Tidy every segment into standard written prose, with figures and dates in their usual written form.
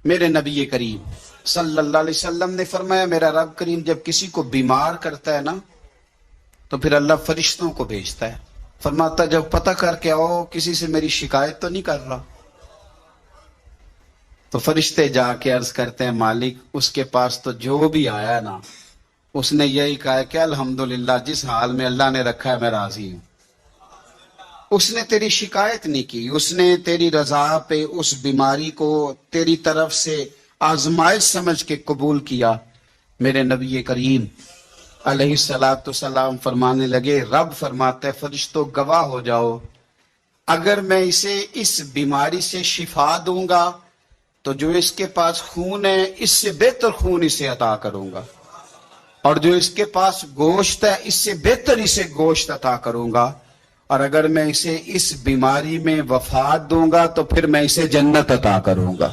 میرے نبی کریم صلی اللہ علیہ وسلم نے فرمایا میرا رب کریم جب کسی کو بیمار کرتا ہے نا تو پھر اللہ فرشتوں کو بھیجتا ہے، فرماتا جب پتہ کر کے آؤ کسی سے میری شکایت تو نہیں کر رہا۔ تو فرشتے جا کے عرض کرتے ہیں مالک اس کے پاس تو جو بھی آیا نا اس نے یہی کہا کہ الحمدللہ جس حال میں اللہ نے رکھا ہے میں راضی ہوں۔ اس نے تیری شکایت نہیں کی، اس نے تیری رضا پہ اس بیماری کو تیری طرف سے آزمائش سمجھ کے قبول کیا۔ میرے نبی کریم علیہ الصلوۃ والسلام فرمانے لگے رب فرماتا ہے فرشتوں گواہ ہو جاؤ، اگر میں اسے اس بیماری سے شفا دوں گا تو جو اس کے پاس خون ہے اس سے بہتر خون اسے عطا کروں گا، اور جو اس کے پاس گوشت ہے اس سے بہتر اسے گوشت عطا کروں گا، اور اگر میں اسے اس بیماری میں وفات دوں گا تو پھر میں اسے جنت عطا کروں گا۔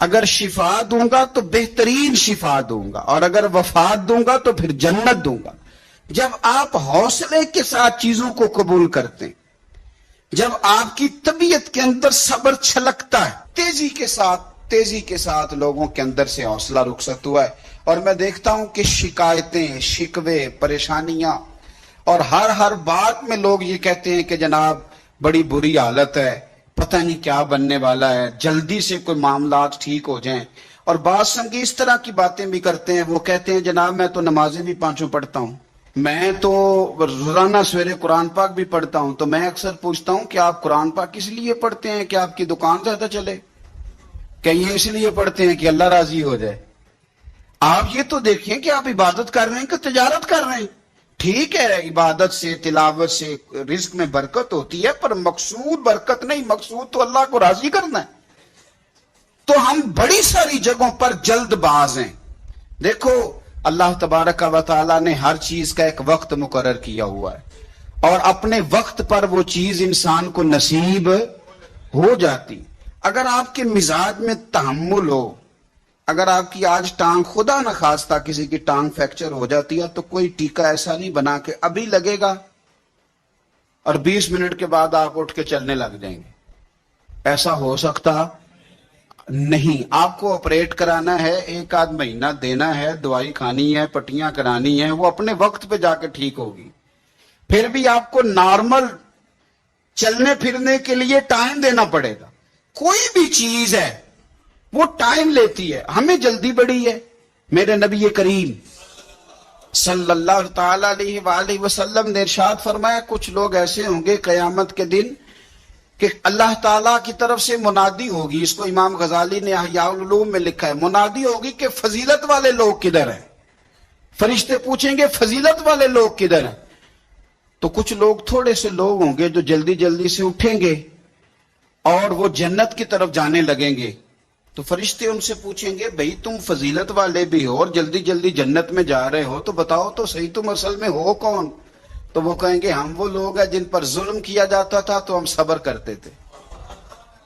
اگر شفا دوں گا تو بہترین شفا دوں گا، اور اگر وفات دوں گا تو پھر جنت دوں گا۔ جب آپ حوصلے کے ساتھ چیزوں کو قبول کرتے ہیں، جب آپ کی طبیعت کے اندر صبر چھلکتا ہے، تیزی کے ساتھ لوگوں کے اندر سے حوصلہ رخصت ہوا ہے، اور میں دیکھتا ہوں کہ شکایتیں، شکوے، پریشانیاں، اور ہر بات میں لوگ یہ کہتے ہیں کہ جناب بڑی بری حالت ہے، پتہ نہیں کیا بننے والا ہے، جلدی سے کوئی معاملات ٹھیک ہو جائیں۔ اور بعض سنگی اس طرح کی باتیں بھی کرتے ہیں، وہ کہتے ہیں جناب میں تو نمازیں بھی پانچوں پڑھتا ہوں، میں تو روزانہ سویرے قرآن پاک بھی پڑھتا ہوں۔ تو میں اکثر پوچھتا ہوں کہ آپ قرآن پاک اس لیے پڑھتے ہیں کہ آپ کی دکان زیادہ چلے، کہ یہ اس لیے پڑھتے ہیں کہ اللہ راضی ہو جائے؟ آپ یہ تو دیکھیں کہ آپ عبادت کر رہے ہیں کہ تجارت کر رہے ہیں۔ ٹھیک ہے عبادت سے تلاوت سے رزق میں برکت ہوتی ہے، پر مقصود برکت نہیں، مقصود تو اللہ کو راضی کرنا ہے۔ تو ہم بڑی ساری جگہوں پر جلد باز ہیں۔ دیکھو اللہ تبارک و تعالیٰ نے ہر چیز کا ایک وقت مقرر کیا ہوا ہے، اور اپنے وقت پر وہ چیز انسان کو نصیب ہو جاتی۔ اگر آپ کے مزاج میں تحمل ہو، اگر آپ کی آج ٹانگ خدا نہ خواستہ کسی کی ٹانگ فریکچر ہو جاتی ہے تو کوئی ٹیکہ ایسا نہیں بنا کہ ابھی لگے گا اور 20 منٹ کے بعد آپ اٹھ کے چلنے لگ جائیں گے، ایسا ہو سکتا نہیں۔ آپ کو آپریٹ کرانا ہے، 1 آدھ مہینہ دینا ہے، دوائی کھانی ہے، پٹیاں کرانی ہے، وہ اپنے وقت پہ جا کے ٹھیک ہوگی۔ پھر بھی آپ کو نارمل چلنے پھرنے کے لیے ٹائم دینا پڑے گا۔ کوئی بھی چیز ہے وہ ٹائم لیتی ہے، ہمیں جلدی بڑی ہے۔ میرے نبی کریم صلی اللہ تعالی علیہ وآلہ وسلم نے ارشاد فرمایا کچھ لوگ ایسے ہوں گے قیامت کے دن کہ اللہ تعالیٰ کی طرف سے منادی ہوگی، اس کو امام غزالی نے احیاء العلوم میں لکھا ہے، منادی ہوگی کہ فضیلت والے لوگ کدھر ہیں؟ فرشتے پوچھیں گے فضیلت والے لوگ کدھر ہیں؟ تو کچھ لوگ تھوڑے سے لوگ ہوں گے جو جلدی جلدی سے اٹھیں گے اور وہ جنت کی طرف جانے لگیں گے۔ تو فرشتے ان سے پوچھیں گے بھئی تم فضیلت والے بھی ہو اور جلدی جلدی جنت میں جا رہے ہو، تو بتاؤ تو صحیح تم اصل میں ہو کون؟ تو وہ کہیں گے ہم وہ لوگ ہیں جن پر ظلم کیا جاتا تھا تو ہم صبر کرتے تھے،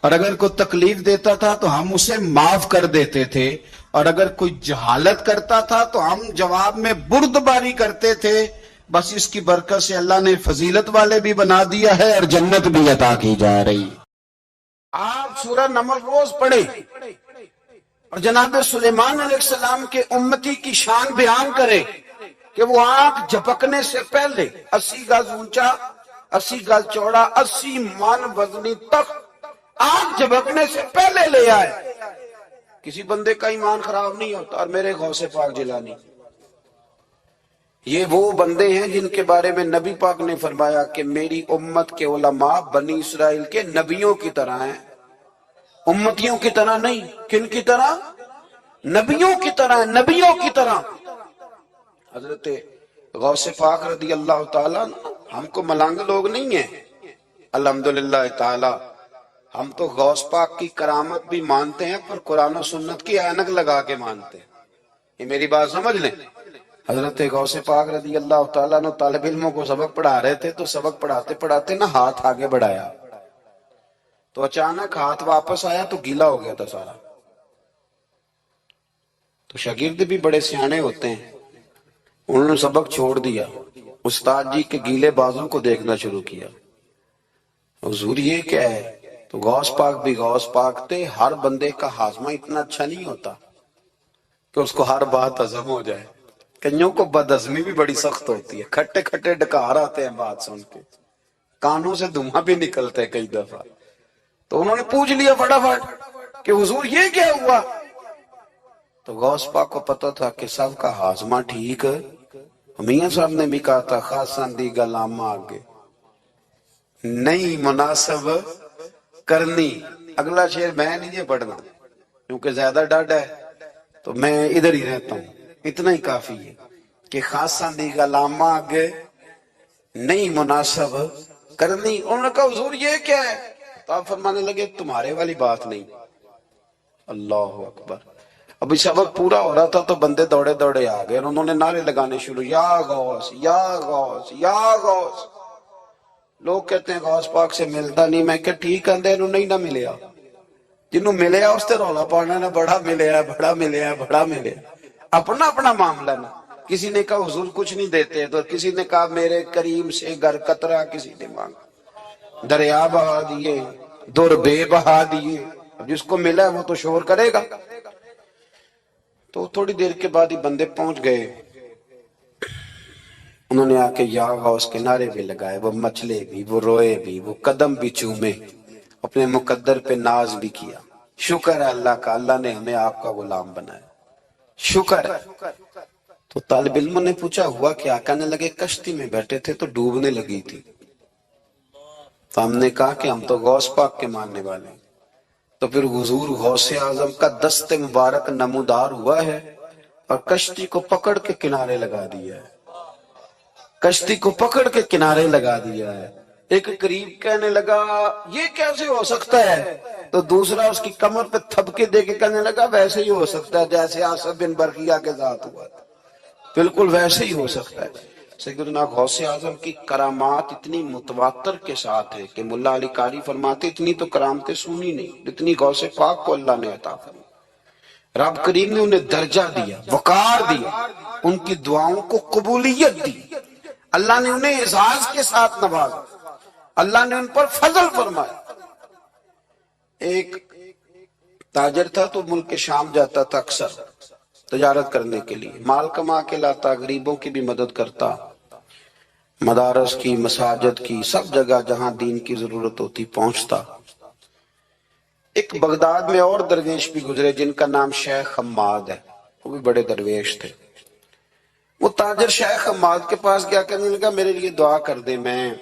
اور اگر کوئی تکلیف دیتا تھا تو ہم اسے معاف کر دیتے تھے، اور اگر کوئی جہالت کرتا تھا تو ہم جواب میں بردباری کرتے تھے۔ بس اس کی برکت سے اللہ نے فضیلت والے بھی بنا دیا ہے اور جنت بھی عطا کی جا رہی۔ آپ سورہ نمل روز پڑھیں اور جناب سلیمان علیہ السلام کے امتی کی شان بیان کریں کہ وہ آنکھ جھپکنے سے پہلے 80 گز اونچا، 80 گز چوڑا، 80 من وزنی تخت آنکھ جھپکنے سے پہلے لے آئے۔ کسی بندے کا ایمان خراب نہیں ہوتا۔ اور میرے غوث پاک جیلانی یہ وہ بندے ہیں جن کے بارے میں نبی پاک نے فرمایا کہ میری امت کے علماء بنی اسرائیل کے نبیوں کی طرح ہیں، امتیوں کی طرح نہیں۔ کن کی طرح؟ نبیوں کی طرح، نبیوں کی طرح۔ حضرت غوث پاک رضی اللہ تعالیٰ ہم کو ملنگ لوگ نہیں ہیں، الحمدللہ تعالیٰ ہم تو غوث پاک کی کرامت بھی مانتے ہیں پر قرآن و سنت کی اینک لگا کے مانتے ہیں۔ یہ میری بات سمجھ لیں۔ حضرت غوث پاک رضی اللہ تعالیٰ نے طالب علموں کو سبق پڑھا رہے تھے تو سبق پڑھاتے پڑھاتے نا ہاتھ آگے بڑھایا تو اچانک ہاتھ واپس آیا تو گیلا ہو گیا تھا سارا۔ تو شاگرد بھی بڑے سیانے ہوتے ہیں، انہوں نے سبق چھوڑ دیا، استاد جی کے گیلے بازوں کو دیکھنا شروع کیا۔ حضور یہ کیا ہے؟ تو غوث پاک بھی غوث پاک تھے. ہر بندے کا ہاضمہ اتنا اچھا نہیں ہوتا کہ اس کو ہر بات ہضم ہو جائے. کئیوں کو بدہضمی بھی بڑی سخت ہوتی ہے، کھٹے کھٹے ڈکار آتے ہیں بات سن کے، کانوں سے دھواں بھی نکلتے کئی دفعہ. تو انہوں نے پوچھ لیا فٹافٹ کہ حضور یہ کیا ہوا؟ تو غوث پاک کو پتا تھا کہ سب کا ہاضمہ ٹھیک. میاں صاحب نے بھی کہا تھا خاصاً دی گلامہ آگے نہیں مناسب کرنی. اگلا شعر میں نہیں پڑھنا کیونکہ زیادہ ڈاڈ ہے تو میں ادھر ہی رہتا ہوں. اتنا ہی کافی ہے کہ خاصاً دی گلامہ آگے نہیں مناسب کرنی. انہوں نے کہا حضور یہ کیا ہے؟ تو آپ فرمانے لگے تمہارے والی بات نہیں. اللہ اکبر. ابھی سبق پورا ہو رہا تھا تو بندے دوڑے دوڑے آ گئے اور انہوں نے نعرے لگانے شروع، یا غوث یا غوث یا غوث. لوگ کہتے ہیں غوث پاک سے ملتا نہیں. میں کہ ٹھیک آندے انہوں نہیں نہ ملیا، جنہوں ملیا اس تے رولا پانا نہ بڑا ملیا بڑا ملیا بڑا ملیا. اپنا اپنا معاملہ نا. کسی نے کہا حضور کچھ نہیں دیتے، تو کسی نے کہا میرے کریم سے گر قطرہ کسی نے مانگا، دریا بہا دیے در بے بہا دیے. جس کو ملا ہے وہ تو شور کرے گا. تو تھوڑی دیر کے بعد ہی بندے پہنچ گئے. انہوں نے آ کے یا غوث کے نعرے بھی لگائے، وہ مچلے بھی، وہ روئے بھی، وہ قدم بھی چومے، اپنے مقدر پہ ناز بھی کیا. شکر ہے اللہ کا، اللہ نے ہمیں آپ کا غلام بنایا، شکر ہے. تو طالب علموں نے پوچھا ہوا کیا؟ کہنے لگے کشتی میں بیٹھے تھے تو ڈوبنے لگی تھی. تو ہم نے کہا کہ ہم تو غوث پاک کے ماننے والے ہیں. تو پھر حضور غوث اعظم کا دست مبارک نمودار ہوا ہے اور کشتی کو پکڑ کے کنارے لگا دیا ہے. کشتی کو پکڑ کے کنارے لگا دیا ہے. ایک قریب کہنے لگا یہ کیسے ہو سکتا ہے؟ تو دوسرا اس کی کمر پہ تھپکے دے کے کہنے لگا ویسے ہی ہو سکتا ہے جیسے آصف بن برقیہ کے ذات ہوا تھا، بالکل ویسے ہی ہو سکتا ہے. سیدنا غوث اعظم کی کرامات اتنی متواتر کے ساتھ ہے کہ ملا علی قاری فرماتے اتنی تو کرامتیں سنی نہیں جتنی غوث پاک کو اللہ نے عطا فرمائی. رب کریم نے انہیں درجہ دیا، وقار دیا، ان کی دعاؤں کو قبولیت دی. اللہ نے انہیں اعزاز کے ساتھ نوازا، اللہ نے ان پر فضل فرمایا. ایک تاجر تھا تو ملک شام جاتا تھا اکثر تجارت کرنے کے لیے، مال کما کے لاتا، غریبوں کی بھی مدد کرتا، مدارس کی، مساجد کی، سب جگہ جہاں دین کی ضرورت ہوتی پہنچتا. ایک بغداد میں اور درویش بھی گزرے جن کا نام شیخ حماد ہے، وہ بھی بڑے درویش تھے. وہ تاجر شیخ حماد کے پاس گیا، کہنے لگا میرے لیے دعا کر دے، میں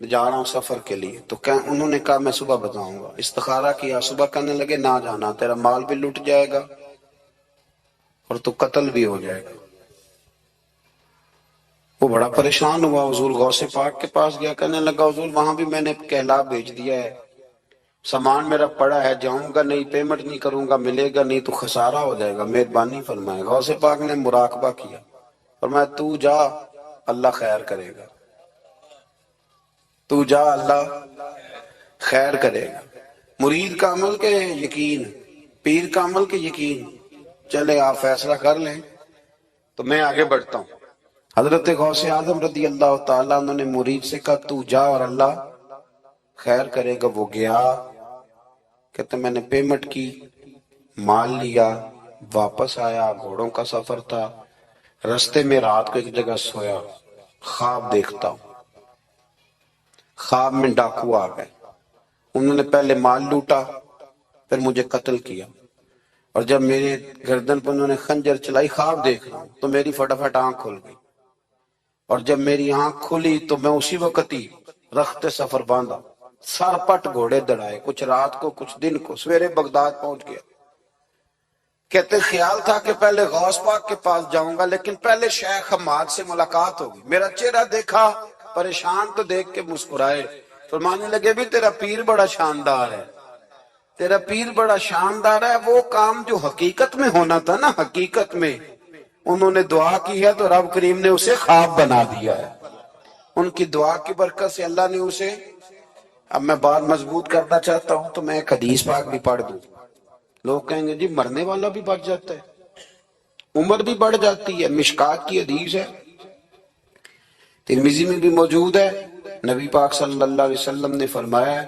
جا رہا ہوں سفر کے لیے. تو انہوں نے کہا میں صبح بتاؤں گا. استخارہ کیا، صبح کہنے لگے نہ جانا، تیرا مال بھی لٹ جائے گا اور تو قتل بھی ہو جائے گا. وہ بڑا پریشان ہوا، حضور غوث پاک کے پاس گیا، کہنے لگا حضور وہاں بھی میں نے کہلا بھیج دیا ہے، سامان میرا پڑا ہے، جاؤں گا نہیں، پیمنٹ نہیں کروں گا، ملے گا نہیں تو خسارہ ہو جائے گا، مہربانی فرمائے. غوث پاک نے مراقبہ کیا، فرمایا تو جا اللہ خیر کرے گا، تو جا اللہ خیر کرے گا. مرید کا عمل کے یقین، پیر کا عمل کے یقین. چلے آپ فیصلہ کر لیں تو میں آگے بڑھتا ہوں. حضرت غوث اعظم رضی اللہ تعالیٰ انہوں نے مرید سے کہا تو جا اور اللہ خیر کرے گا. وہ گیا، کہتے میں نے پیمنٹ کی، مال لیا، واپس آیا. گھوڑوں کا سفر تھا، رستے میں رات کو ایک جگہ سویا، خواب دیکھتا ہوں. خواب میں ڈاکو آ گئے، انہوں نے پہلے مال لوٹا پھر مجھے قتل کیا، اور جب میرے گردن پر انہوں نے خنجر چلائی، خواب دیکھ رہا ہوں تو میری فٹافٹ آنکھ کھل گئی، اور جب میری آنکھ کھلی تو میں اسی وقت ہی رخت سفر باندھا، سر پٹ گھوڑے دڑائے، کچھ رات کو کچھ دن کو، سویرے بغداد پہنچ گیا. کہتے خیال تھا کہ پہلے غوث پاک کے پاس جاؤں گا لیکن پہلے شیخ حماد سے ملاقات ہوگی. میرا چہرہ دیکھا، پریشان تو دیکھ کے مسکرائے، فرمانے لگے بھی تیرا پیر بڑا شاندار ہے، تیرا پیر بڑا شاندار ہے. وہ کام جو حقیقت میں ہونا تھا نا، حقیقت میں انہوں نے دعا کی ہے تو رب کریم نے اسے خواب بنا دیا ہے. ان کی دعا کی برکت سے اللہ نے اسے، اب میں بات مضبوط کرنا چاہتا ہوں تو میں ایک حدیث پاک بھی پڑھ دوں. لوگ کہیں گے جی مرنے والا بھی بچ جاتا ہے، عمر بھی بڑھ جاتی ہے. مشکات کی حدیث ہے، ترمذی میں بھی موجود ہے. نبی پاک صلی اللہ علیہ وسلم نے فرمایا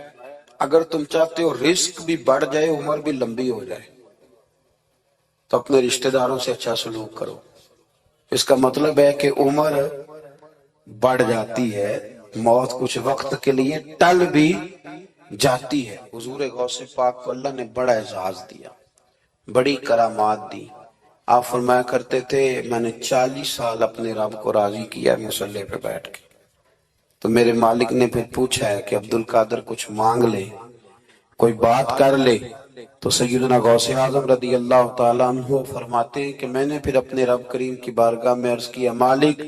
اگر تم چاہتے ہو رزق بھی بڑھ جائے عمر بھی لمبی ہو جائے تو اپنے رشتہ داروں سے اچھا سلوک کرو. اس کا مطلب ہے کہ عمر بڑھ جاتی ہے، موت کچھ وقت کے لیے ٹل بھی جاتی ہے. حضور غوث پاک کو اللہ نے بڑا اعزاز دیا، بڑی کرامات دی. آپ فرمایا کرتے تھے میں نے 40 سال اپنے رب کو راضی کیا مصلی پہ بیٹھ کے. تو میرے مالک نے پھر پوچھا ہے کہ عبد القادر کچھ مانگ لے، کوئی بات کر لے. تو سیدنا غوث اعظم رضی اللہ تعالیٰ عنہ فرماتے ہیں کہ میں نے پھر اپنے رب کریم کی بارگاہ میں عرض کیا مالک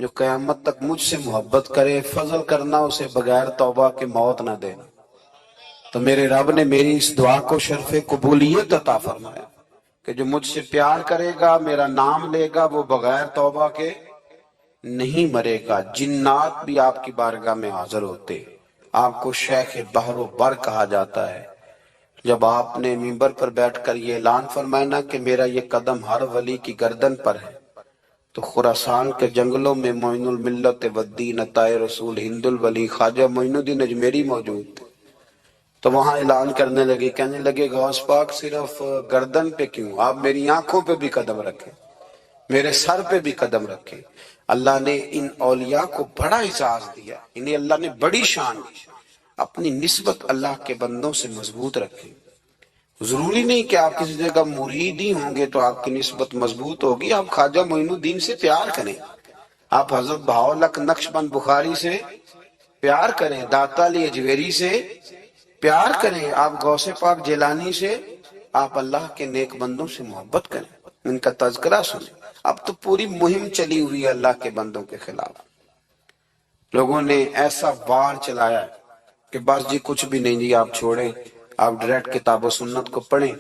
جو قیامت تک مجھ سے محبت کرے فضل کرنا اسے بغیر توبہ کے موت نہ دینا. تو میرے رب نے میری اس دعا کو شرف قبولیت عطا فرمایا کہ جو مجھ سے پیار کرے گا میرا نام لے گا وہ بغیر توبہ کے نہیں مرے گا. جنات بھی آپ کی بارگاہ میں حاضر ہوتے. آپ کو شیخ بحر و بر کہا جاتا ہے. جب آپ نے منبر پر بیٹھ کر یہ اعلان فرمایا نا کہ میرا یہ قدم ہر ولی کی گردن پر ہے، تو خراسان کے جنگلوں میں معین الملت والدین عطائے رسول ہند الولی خواجہ معین الدین اجمیری موجود تھے. تو وہاں اعلان کرنے لگے، کہنے لگے غوث پاک صرف گردن پہ کیوں، آپ میری آنکھوں پہ بھی قدم رکھیں، میرے سر پہ بھی قدم رکھیں. اللہ نے ان اولیاء کو بڑا اعزاز دیا، انہیں اللہ نے بڑی شان دی. اپنی نسبت اللہ کے بندوں سے مضبوط رکھیں. ضروری نہیں کہ آپ کسی جگہ مرید ہی ہوں گے تو آپ کی نسبت مضبوط ہوگی. آپ خواجہ معین الدین سے پیار کریں، آپ حضرت بہاؤالحق نقشبند بخاری سے پیار کریں، داتا علی اجویری سے پیار کریں، آپ غوث پاک جیلانی سے، آپ اللہ کے نیک بندوں سے محبت کریں، ان کا تذکرہ سنیں. اب تو پوری مہم چلی ہوئی ہے اللہ کے بندوں کے خلاف. لوگوں نے ایسا وار چلایا کہ بس جی کچھ بھی نہیں جی آپ چھوڑیں، آپ ڈائریکٹ کتاب و سنت کو پڑھیں،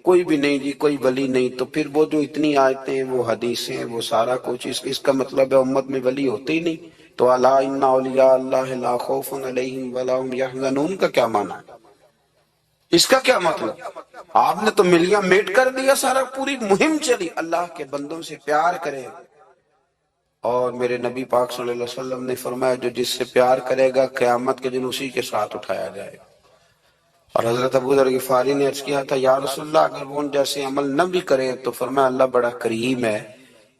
کوئی بھی نہیں جی کوئی ولی نہیں. تو پھر وہ جو اتنی آیتیں وہ حدیثیں وہ سارا کچھ اس کا مطلب ہے امت میں ولی ہوتے ہی نہیں. تو الا ان اولیاء اللہ لا خوف علیہم ولا هم یحزنون کا کیا معنی ہے؟ اس کا کیا مطلب؟ آپ نے تو ملیاں میٹ کر دیا سارا. پوری مہم چلی اللہ کے بندوں سے پیار کریں. اور میرے نبی پاک صلی اللہ علیہ وسلم نے فرمایا جو جس سے پیار کرے گا قیامت کے دن اسی کے ساتھ اٹھایا جائے گا. اور حضرت ابو ذر غفاری نے عرض کیا تھا یا رسول اللہ اگر وہ ان جیسے عمل نہ بھی کرے تو فرمایا اللہ بڑا کریم ہے،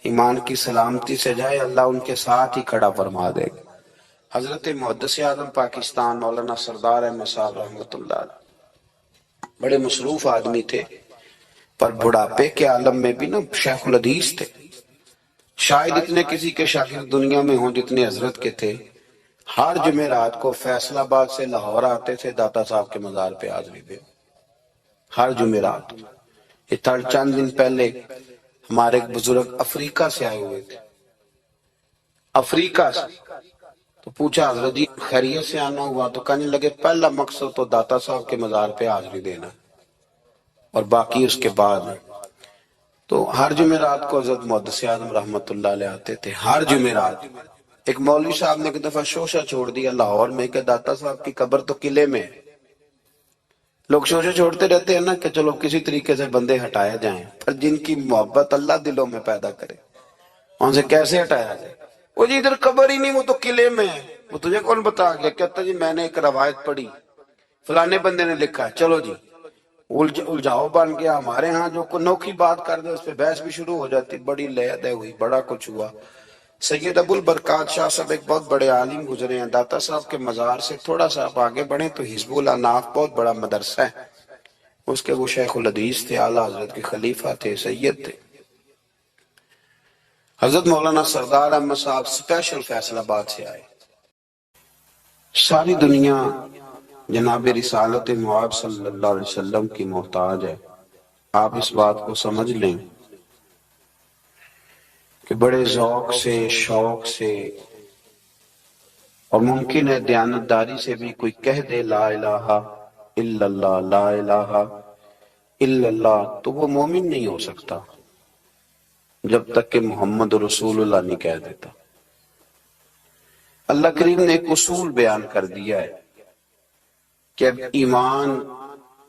ایمان کی سلامتی سے جائے اللہ ان کے ساتھ ہی کھڑا فرما دے گا. حضرت محدث اعظم پاکستان مولانا سردار احمد صاحب رحمۃ اللہ علیہ بڑے مصروف آدمی تھے، پر بڑھاپے کے عالم میں بھی نا شیخ الحدیث تھے. شاید اتنے کسی کے شاگرد دنیا میں ہوں جتنے حضرت کے تھے. ہر جمعرات کو فیصل آباد سے لاہور آتے تھے داتا صاحب کے مزار پہ حاضری دے. ہر جمعرات. یہ چند دن پہلے ہمارے ایک بزرگ افریقہ سے آئے ہوئے تھے، افریقہ سے. تو پوچھا حضرت جی خیریت سے آنا ہوا؟ تو کہنے لگے پہلا مقصد تو داتا صاحب کے مزار پہ حاضری دینا اور باقی اس کے بعد. تو ہر جمعرات کو حضرت محدث اعظم رحمت اللہ علیہ آتے تھے، ہر جمعرات. ایک مولوی صاحب نے ایک دفعہ شوشہ چھوڑ دیا لاہور میں کہ داتا صاحب کی قبر تو قلعے میں ہے. لوگ شوشہ چھوڑتے رہتے ہیں نا کہ چلو کسی طریقے سے بندے ہٹائے جائیں، پر جن کی محبت اللہ دلوں میں پیدا کرے ان سے کیسے ہٹایا جائے؟ وہ جی ادھر قبر ہی نہیں، وہ تو قلعے میں ہے. وہ تجھے کون بتا گیا؟ کہتا جی میں نے ایک روایت پڑھی فلانے بندے نے لکھا ہے. چلو جی الجھاؤ بن گیا. ہمارے ہاں جو نوکھی بات کر دے اس پہ بحث بھی شروع ہو جاتی. بڑی لے دے ہوئی، بڑا کچھ ہوا. سید ابو البرکات شاہ صاحب ایک بہت بڑے عالم گزرے ہیں. داتا صاحب کے مزار سے تھوڑا سا آپ آگے بڑھیں تو حزب الاناف بہت بڑا مدرسہ ہے، اس کے وہ شیخ الحدیث تھے، اعلیٰ حضرت کے خلیفہ تھے، سید تھے. حضرت مولانا سردار احمد صاحب سپیشل فیصل آباد سے آئے. ساری دنیا جناب رسالت معاب صلی اللہ علیہ وسلم کی محتاج ہے. آپ اس بات کو سمجھ لیں کہ بڑے ذوق سے، شوق سے اور ممکن ہے دیانتداری سے بھی کوئی کہہ دے لا الہ الا اللہ، لا الہ الا اللہ، تو وہ مومن نہیں ہو سکتا جب تک کہ محمد رسول اللہ نہیں کہہ دیتا. اللہ کریم نے ایک اصول بیان کر دیا ہے کہ اب ایمان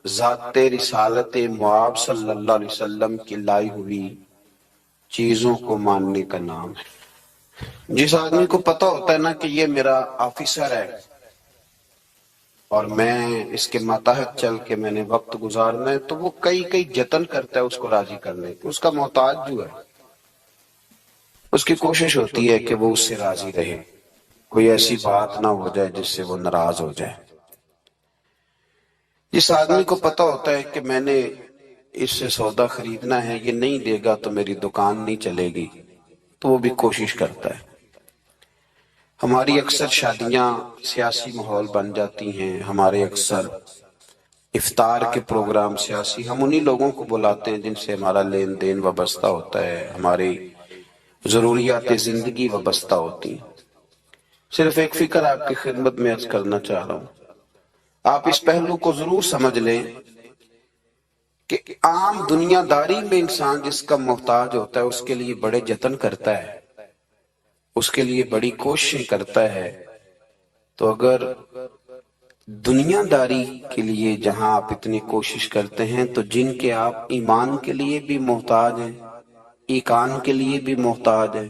ذات رسالت معاب صلی اللہ علیہ وسلم کی لائی ہوئی چیزوں کو ماننے کا نام ہے. جس آدمی کو پتہ ہوتا ہے نا کہ یہ میرا آفیسر ہے، اور میں اس کے ماتحت چل کے میں نے وقت گزارنا ہے، تو وہ کئی جتن کرتا ہے اس کو راضی کرنے کی. اس کا محتاج جو ہے اس کی کوشش ہوتی ہے کہ وہ اس سے راضی رہے، کوئی ایسی بات نہ ہو جائے جس سے وہ ناراض ہو جائے. جس آدمی کو پتا ہوتا ہے کہ میں نے اس سے سودا خریدنا ہے، یہ نہیں دے گا تو میری دکان نہیں چلے گی، تو وہ بھی کوشش کرتا ہے. ہماری اکثر شادیاں سیاسی ماحول بن جاتی ہیں، ہمارے اکثر افطار کے پروگرام سیاسی، ہم انہی لوگوں کو بلاتے ہیں جن سے ہمارا لین دین وابستہ ہوتا ہے، ہماری ضروریات زندگی وابستہ ہوتی ہیں. صرف ایک فکر آپ کی خدمت میں عرض کرنا چاہ رہا ہوں، آپ اس پہلو کو ضرور سمجھ لیں کہ عام دنیا داری میں انسان جس کا محتاج ہوتا ہے اس کے لیے بڑے جتن کرتا ہے، اس کے لیے بڑی کوششیں کرتا ہے. تو اگر دنیا داری کے لیے جہاں آپ اتنی کوشش کرتے ہیں، تو جن کے آپ ایمان کے لیے بھی محتاج ہیں، ایقان کے لیے بھی محتاج ہیں،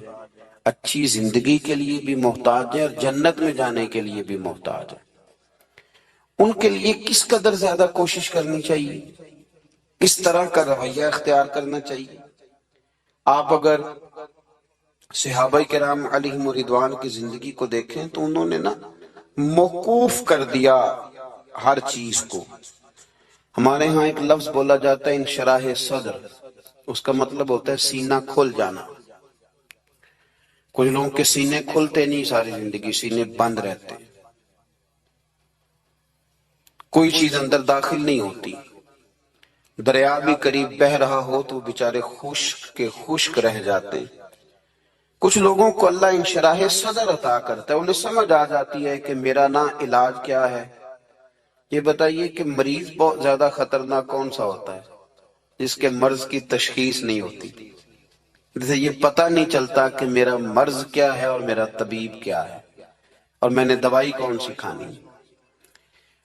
اچھی زندگی کے لیے بھی محتاج ہیں، اور جنت میں جانے کے لیے بھی محتاج ہیں، ان کے لیے کس قدر زیادہ کوشش کرنی چاہیے، کس طرح کا رویہ اختیار کرنا چاہیے. آپ اگر صحابہ کرام علیہم رضوان کی زندگی کو دیکھیں تو انہوں نے نا موقوف کر دیا ہر چیز کو. ہمارے ہاں ایک لفظ بولا جاتا ہے انشراح صدر، اس کا مطلب ہوتا ہے سینہ کھل جانا. کچھ لوگوں کے سینے کھلتے نہیں، ساری زندگی سینے بند رہتے ہیں، کوئی چیز اندر داخل نہیں ہوتی. دریا بھی قریب بہ رہا ہو تو بیچارے خشک کے خشک رہ جاتے. کچھ لوگوں کو اللہ انشراح صدر عطا کرتا ہے، انہیں سمجھ آ جاتی ہے کہ میرا نا علاج کیا ہے. یہ بتائیے کہ مریض بہت زیادہ خطرناک کون سا ہوتا ہے؟ جس کے مرض کی تشخیص نہیں ہوتی، جسے یہ پتہ نہیں چلتا کہ میرا مرض کیا ہے اور میرا طبیب کیا ہے اور میں نے دوائی کون سی کھانی.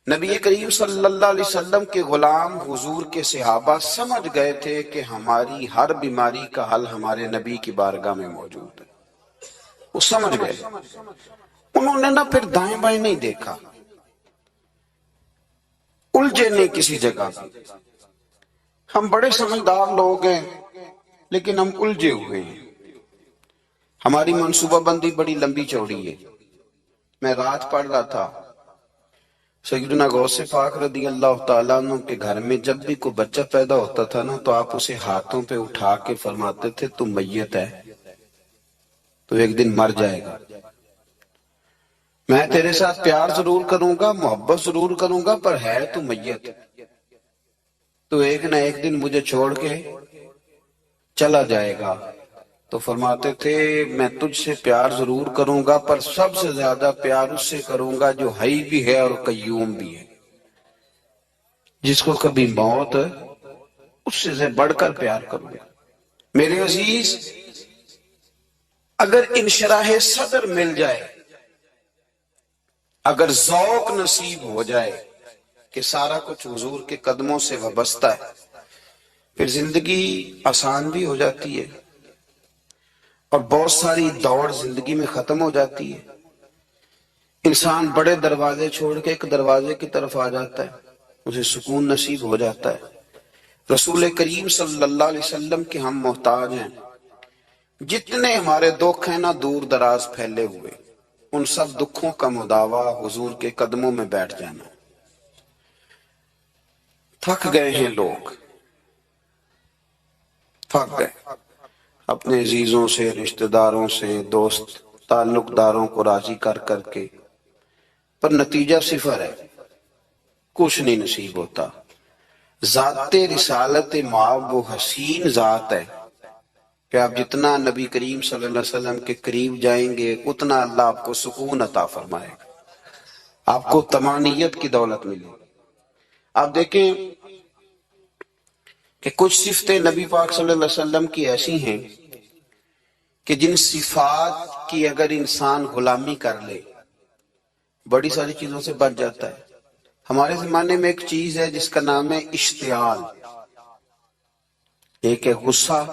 نبی کریم صلی اللہ علیہ وسلم کے غلام حضور کے صحابہ سمجھ گئے تھے کہ ہماری ہر بیماری کا حل ہمارے نبی کی بارگاہ میں موجود ہے. وہ سمجھ گئے، انہوں نے نہ پھر دائیں بائیں نہیں دیکھا، الجھے نہیں کسی جگہ پہ. ہم بڑے سمجھدار لوگ ہیں لیکن ہم الجھے ہوئے ہیں، ہماری منصوبہ بندی بڑی لمبی چوڑی ہے. میں رات پڑھ رہا تھا، سیدنا غوث پاک رضی اللہ تعالیٰ عنہ کے گھر میں جب بھی کوئی بچہ پیدا ہوتا تھا نا تو آپ اسے ہاتھوں پہ اٹھا کے فرماتے تھے تو میت ہے، تو ایک دن مر جائے گا. میں تیرے ساتھ پیار ضرور کروں گا، محبت ضرور کروں گا، پر ہے تو میت، تو ایک نہ ایک دن مجھے چھوڑ کے چلا جائے گا. تو فرماتے تھے میں تجھ سے پیار ضرور کروں گا، پر سب سے زیادہ پیار اس سے کروں گا جو حی بھی ہے اور قیوم بھی ہے، جس کو کبھی موت اس سے بڑھ کر پیار کروں گا. میرے عزیز، اگر انشراح صدر مل جائے، اگر ذوق نصیب ہو جائے کہ سارا کچھ حضور کے قدموں سے وابستہ ہے، پھر زندگی آسان بھی ہو جاتی ہے اور بہت ساری دوڑ زندگی میں ختم ہو جاتی ہے. انسان بڑے دروازے چھوڑ کے ایک دروازے کی طرف آ جاتا ہے، اسے سکون نصیب ہو جاتا ہے. رسول کریم صلی اللہ علیہ وسلم کے ہم محتاج ہیں. جتنے ہمارے دکھ ہیں نا دور دراز پھیلے ہوئے، ان سب دکھوں کا مداوا حضور کے قدموں میں بیٹھ جانا. تھک گئے ہیں لوگ، تھک گئے اپنے عزیزوں سے، رشتہ داروں سے، دوست تعلق داروں کو راضی کر کر کے، پر نتیجہ صفر ہے، کچھ نہیں نصیب ہوتا. ذات رسالت مآب و حسین ذات ہے کہ آپ جتنا نبی کریم صلی اللہ علیہ وسلم کے قریب جائیں گے اتنا اللہ آپ کو سکون عطا فرمائے گا، آپ کو طمانینت کی دولت ملے گی. آپ دیکھیں کہ کچھ صفتیں نبی پاک صلی اللہ علیہ وسلم کی ایسی ہیں کہ جن صفات کی اگر انسان غلامی کر لے بڑی ساری چیزوں سے بچ جاتا ہے. ہمارے زمانے میں ایک چیز ہے جس کا نام ہے اشتعال، ایک ہے غصہ،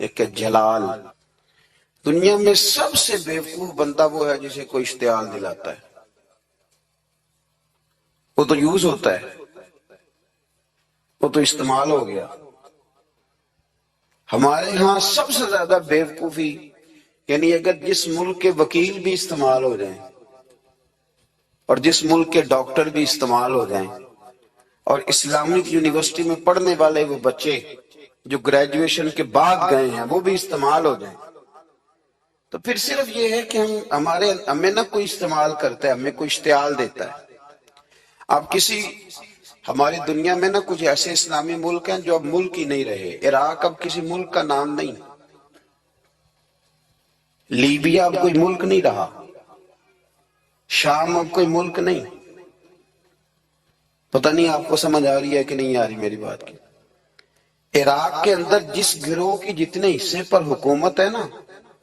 ایک ہے جلال. دنیا میں سب سے بیوقوف بندہ وہ ہے جسے کوئی اشتعال دلاتا ہے. وہ تو یوز ہوتا ہے، وہ تو استعمال ہو گیا۔ ہمارے ہاں سب سے زیادہ بیوقوفی، یعنی اگر جس ملک کے وکیل بھی استعمال ہو جائیں اور جس ملک کے ڈاکٹر بھی استعمال ہو جائیں اور اسلامک یونیورسٹی میں پڑھنے والے وہ بچے جو گریجویشن کے بعد گئے ہیں وہ بھی استعمال ہو جائیں، تو پھر صرف یہ ہے کہ ہمیں نہ کوئی استعمال کرتا ہے، ہمیں کوئی اشتعال دیتا ہے۔ اب کسی ہماری دنیا میں نہ کچھ ایسے اسلامی ملک ہیں جو اب ملک ہی نہیں رہے۔ عراق اب کسی ملک کا نام نہیں، لیبیا اب کوئی ملک نہیں رہا، شام اب کوئی ملک نہیں۔ پتہ نہیں آپ کو سمجھ آ رہی ہے کہ نہیں آ رہی میری بات کی؟ عراق کے اندر جس گروہ کی جتنے حصے پر حکومت ہے نا،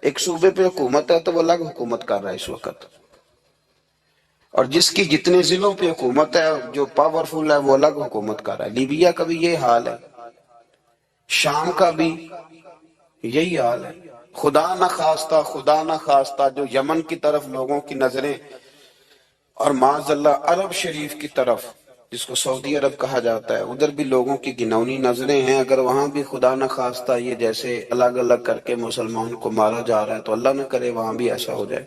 ایک صوبے پہ حکومت ہے تو وہ الگ حکومت کر رہا ہے اس وقت، اور جس کی جتنے ضلعوں پہ حکومت ہے جو پاورفل ہے وہ الگ حکومت کر رہا ہے۔ لیبیا کا بھی یہ حال ہے، شام کا بھی یہی حال ہے۔ خدا نہ خواستہ جو یمن کی طرف لوگوں کی نظریں اور معاذ اللہ عرب شریف کی طرف جس کو سعودی عرب کہا جاتا ہے ادھر بھی لوگوں کی گنونی نظریں ہیں، اگر وہاں بھی خدا نہ خواستہ یہ جیسے الگ الگ کر کے مسلمان کو مارا جا رہا ہے تو اللہ نہ کرے وہاں بھی ایسا ہو جائے۔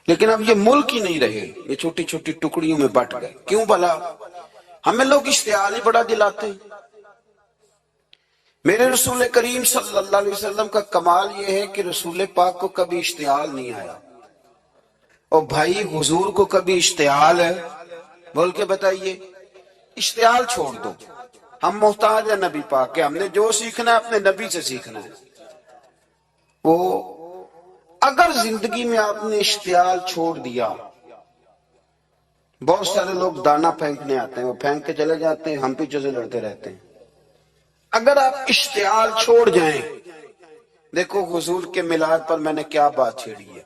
لیکن اب یہ ملک ہی نہیں رہے، یہ چھوٹی چھوٹی ٹکڑیوں میں بٹ گئے۔ کیوں بھلا؟ ہمیں لوگ اشتعال ہی بڑا دلاتے ہیں۔ میرے رسول کریم صلی اللہ علیہ وسلم کا کمال یہ ہے کہ رسول پاک کو کبھی اشتعال نہیں آیا، اور بھائی حضور کو کبھی اشتعال ہے؟ بول کے بتائیے۔ اشتعال چھوڑ دو، ہم محتاج ہیں نبی پاک کے، ہم نے جو سیکھنا ہے اپنے نبی سے سیکھنا ہے۔ وہ اگر زندگی میں آپ نے اشتعال چھوڑ دیا، بہت سارے لوگ دانا پھینکنے آتے ہیں، وہ پھینک کے چلے جاتے ہیں، ہم پیچھے سے لڑتے رہتے ہیں۔ اگر آپ اشتعال چھوڑ جائیں، دیکھو حضور کے میلاد پر میں نے کیا بات چھیڑی ہے،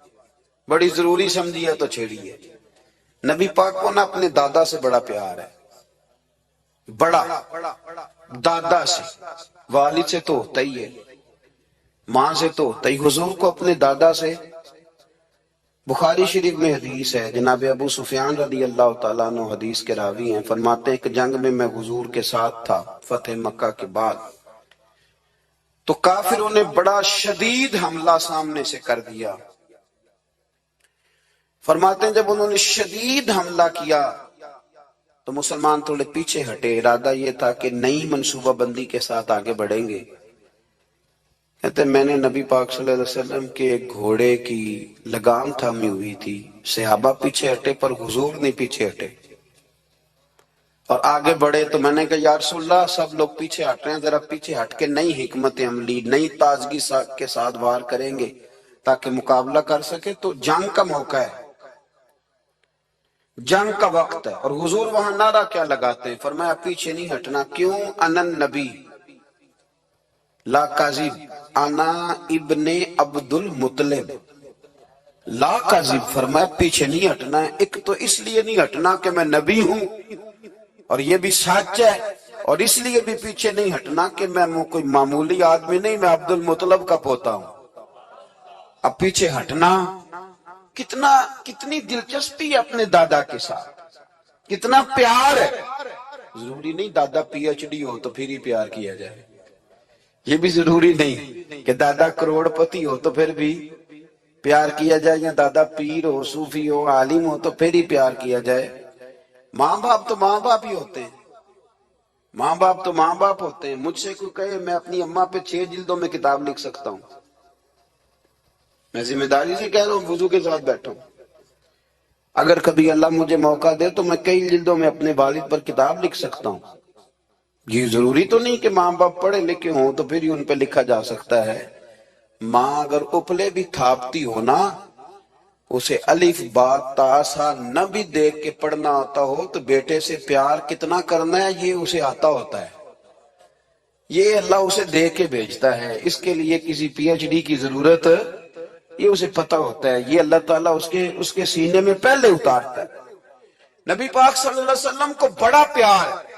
بڑی ضروری سمجھی ہے تو چھیڑی ہے۔ نبی پاک کو نا اپنے دادا سے بڑا پیار ہے، بڑا دادا سے، والد سے تو ہوتا ہی ہے، ماں سے تو ہوتا ہی، حضور کو اپنے دادا سے۔ بخاری شریف میں حدیث ہے، جناب ابو سفیان رضی اللہ تعالیٰ عنہ حدیث کے راوی ہیں، فرماتے ہیں کہ جنگ میں حضور کے ساتھ تھا فتح مکہ کے بعد، تو کافروں نے بڑا شدید حملہ سامنے سے کر دیا۔ فرماتے ہیں جب انہوں نے شدید حملہ کیا تو مسلمان تھوڑے پیچھے ہٹے، ارادہ یہ تھا کہ نئی منصوبہ بندی کے ساتھ آگے بڑھیں گے۔ کہتے میں نے نبی پاک صلی اللہ علیہ وسلم کے گھوڑے کی لگام تھامی ہوئی تھی، صحابہ پیچھے ہٹے پر حضور نہیں پیچھے ہٹے اور آگے بڑھے، تو میں نے کہا یا رسول اللہ سب لوگ پیچھے ہٹ رہے ہیں، ذرا پیچھے ہٹ کے نئی حکمت عملی نئی تازگی کے ساتھ وار کریں گے تاکہ مقابلہ کر سکے۔ تو جنگ کا موقع ہے، جنگ کا وقت ہے، اور حضور وہاں نعرہ کیا لگاتے ہیں؟ فرمایا پیچھے نہیں ہٹنا۔ کیوں؟ انا نبی لا کاذب، انا ابن عبد المطلب لا کاذب۔ فرمایا پیچھے نہیں ہٹنا ہے، ایک تو اس لیے نہیں ہٹنا کہ میں نبی ہوں اور یہ بھی سچ ہے، اور اس لیے بھی پیچھے نہیں ہٹنا کہ میں کوئی معمولی آدمی نہیں، میں عبد المطلب کا پوتا ہوں۔ اب پیچھے ہٹنا کتنی دلچسپی ہے اپنے دادا کے ساتھ، کتنا پیار ہے۔ ضروری نہیں دادا پی ایچ ڈی ہو تو پھر ہی پیار کیا جائے، یہ بھی ضروری نہیں کہ دادا کروڑ پتی ہو تو پھر بھی پیار کیا جائے، یا دادا پیر ہو، صوفی ہو، عالم ہو تو پھر ہی پیار کیا جائے۔ ماں باپ تو ماں باپ ہی ہوتے ہیں، ماں باپ تو ماں باپ ہوتے ہیں۔ مجھ سے کوئی کہے میں اپنی اماں پہ 6 جلدوں میں کتاب لکھ سکتا ہوں، میں ذمہ داری سے کہہ رہا ہوں، وضو کے ساتھ بیٹھا ہوں۔ اگر کبھی اللہ مجھے موقع دے تو میں کئی جلدوں میں اپنے والد پر کتاب لکھ سکتا ہوں۔ یہ ضروری تو نہیں کہ ماں باپ پڑھے لکھے ہوں تو پھر ہی ان پہ لکھا جا سکتا ہے۔ ماں اگر اپلے بھی تھاپتی ہو نا، اسے الف با تا سا نہ بھی دیکھ کے پڑھنا آتا ہو تو بیٹے سے پیار کتنا کرنا ہے یہ اسے آتا ہوتا ہے، یہ اللہ اسے دیکھ کے بھیجتا ہے، اس کے لیے کسی پی ایچ ڈی کی ضرورت یہ اسے پتہ ہوتا ہے، یہ اللہ تعالیٰ اس کے سینے میں پہلے اتارتا ہے۔ نبی پاک صلی اللہ علیہ وسلم کو بڑا پیار ہے،